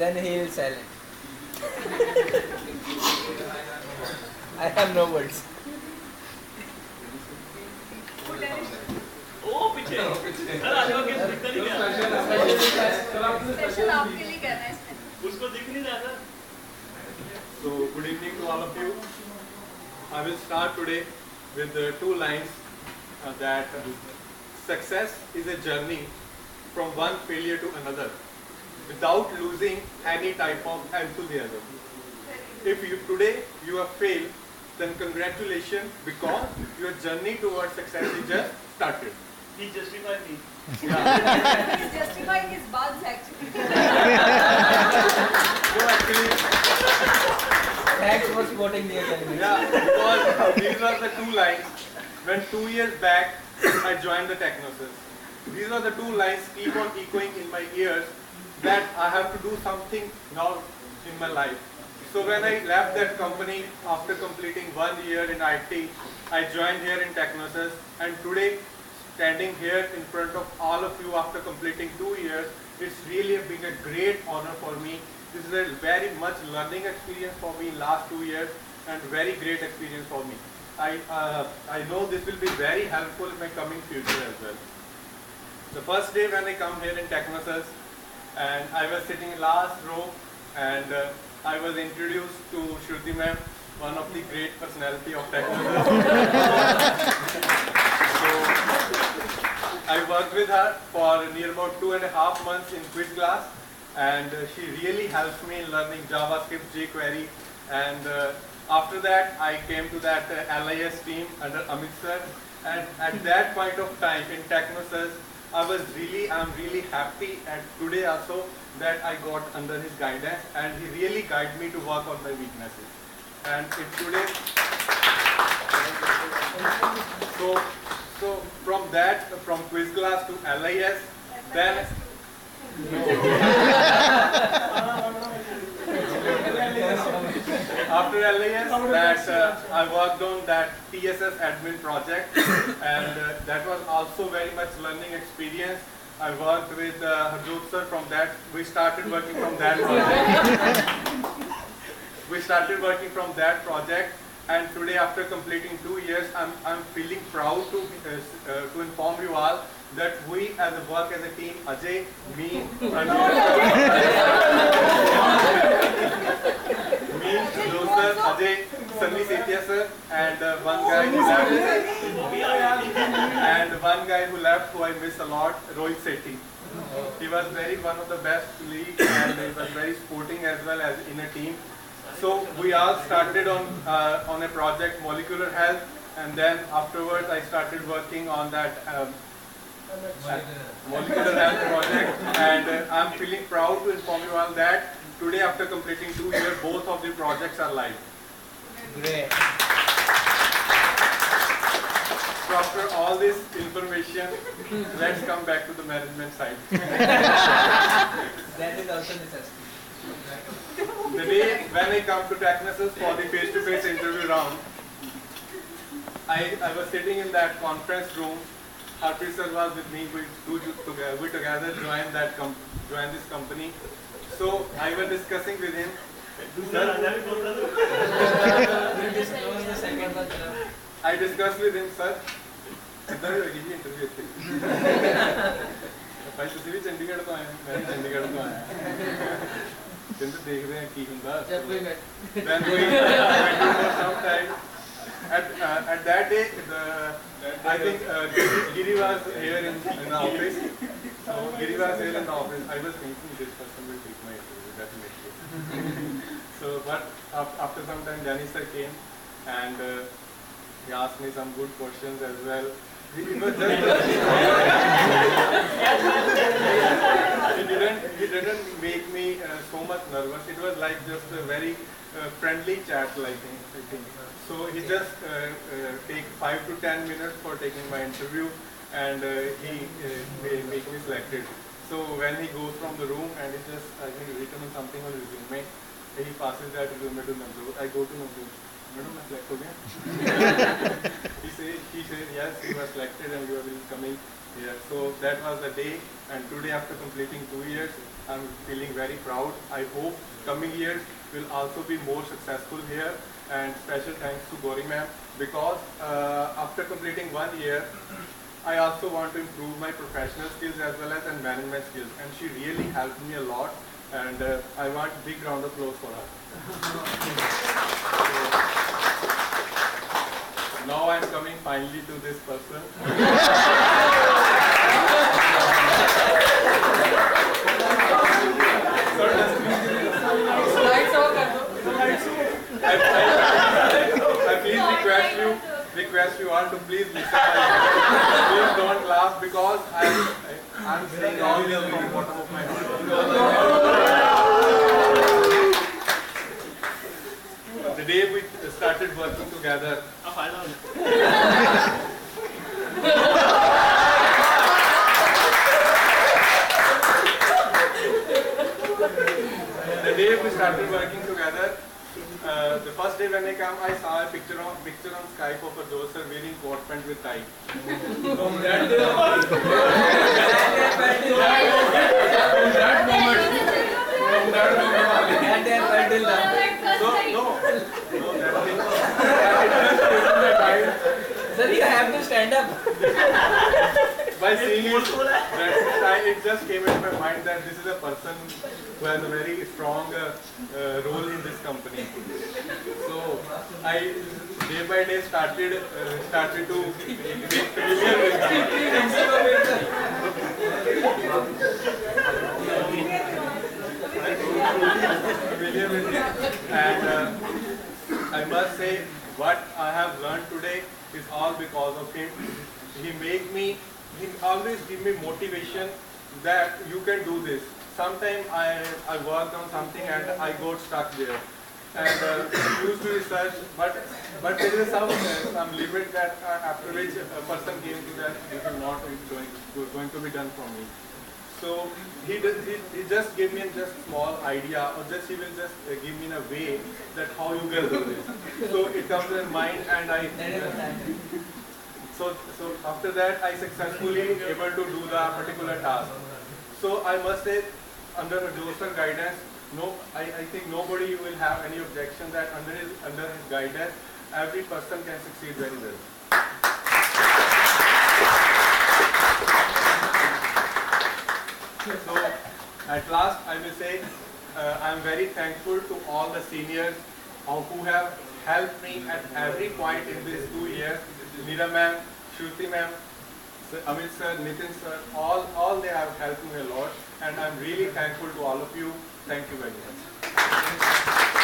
then he will silent. I have no words. ओ पीछे sir आज आगे दिखता नहीं क्या स्पेशल आपके लिए करना है इसमें उसको दिख नहीं रहा था So, good evening to all of you. I will start today with two lines that success is a journey from one failure to another without losing any type of enthusiasm. If today you have failed, then congratulations because your journey towards success is just started. he justified me he's justifying his bugs actually So actually, Thanks for supporting the academy. yeah, because these are the two lines. When 2 years back I joined the Technosis, these are the two lines keep on echoing in my ears that I have to do something now in my life. So when I left that company after completing 1 year in IT, I joined here in Technosis, and today standing here in front of all of you after completing 2 years, it's really been a great honor for me. This is a very much learning experience for me in last 2 years and very great experience for me. I know this will be very helpful in my coming future as well. The first day when I come here in Technosis, and I was sitting in last row, and I was introduced to Shruti ma'am, one of the great personality of Technosis. So I worked with her for near about 2.5 months in quiz class, and she really helped me in learning JavaScript, jQuery, and after that I came to that LIS team under Amit sir, and at that point of time in Technosis, I'm really happy, and today also that I got under his guidance, and he really guided me to work on my weaknesses. And it's today, so from quiz class to LIS, then after LIS, that I worked on that TSS admin project, and that was also very much learning experience. I worked with Harjot sir from that. We started working from that project. And today, after completing 2 years, I'm feeling proud to inform you all that we as a work as a team, Ajay, me, Joseph, Ajay, Sunny Setia sir, and one guy who left who I miss a lot, Rohit Sethi. He was one of the best colleagues, and he was very sporting as well as in a team. So we all started on a project, Molecular Health, and then afterwards I started working on that Molecular Health project, and I'm feeling proud to inform you all that today, after completing 2 years, both of the projects are live. Great. So after all this information, let's come back to the management side. That is also necessary. The day when I come to Technosis for the face-to-face interview round, I was sitting in that conference room. Harpreet sir was with me. We together joined this company. So I was discussing with him. दूसरा राजा भी बोल रहा था We'll disclose the second one. I discussed with him, sir. कितना भी होगी जी interview अच्छी। भाई तुसी भी चंडीगढ़ तो आए, मैं भी चंडीगढ़ तो आया। जिंदे देख रहे हैं की हुंदा। जब we met. Then we went for some time. At that day, I think Giri was here in the office. So Giri was here in the office. I was thinking this person will take my interview definitely. So, but after some time, Jani sir came, and he asked me some good questions as well. He was just he didn't make me so much nervous. It was like just a very friendly chat, like I think. So he just take 5 to 10 minutes for taking my interview, and he make me selected. So when he goes from the room and he just I think written something on resume, he passes that resume to Navjot. I go to Navjot. Madam, I select ho gaya. He says yes, he was selected and you will be coming Yeah, so that was the day, and today after completing 2 years, I'm feeling very proud. I hope coming years will also be more successful here, and special thanks to Gauri ma'am, because after completing 1 year, I also want to improve my professional skills as well as and management skills, and she really helped me a lot, and I want big round of applause for her. Now I'm coming finally to this person. I please request you all to please listen. Please don't laugh because I'm saying all this from the bottom of my heart. The day we started working together, the day we started working together, the first day when I came, I saw a picture on Skype of a Joseph wearing coat pant with tie. From that day on, Sir, you have to stand up. by seeing it just came into my mind that this is a person who has a very strong role in this company. So I day by day started to get familiar with him. And I must say what I have learned today is all because of him. He always give me motivation that you can do this. Sometimes I worked on something and I got stuck there. And used to research, but there is some limit that after which a person came to that this is not going to be done for me. So he just gave me a just small idea, or just he will just give me in a way that how you will do this. So it comes in mind, and so after that I successfully able to do the particular task. So I must say, under Joseph guidance, I think nobody will have any objection that under his guidance, every person can succeed very well. So at last I will say I am very thankful to all the seniors who have helped me at every point in these 2 years. Meera ma'am, Shruti ma'am, Amit sir, Nitin sir, all they have helped me a lot, and I am really thankful to all of you. Thank you very much.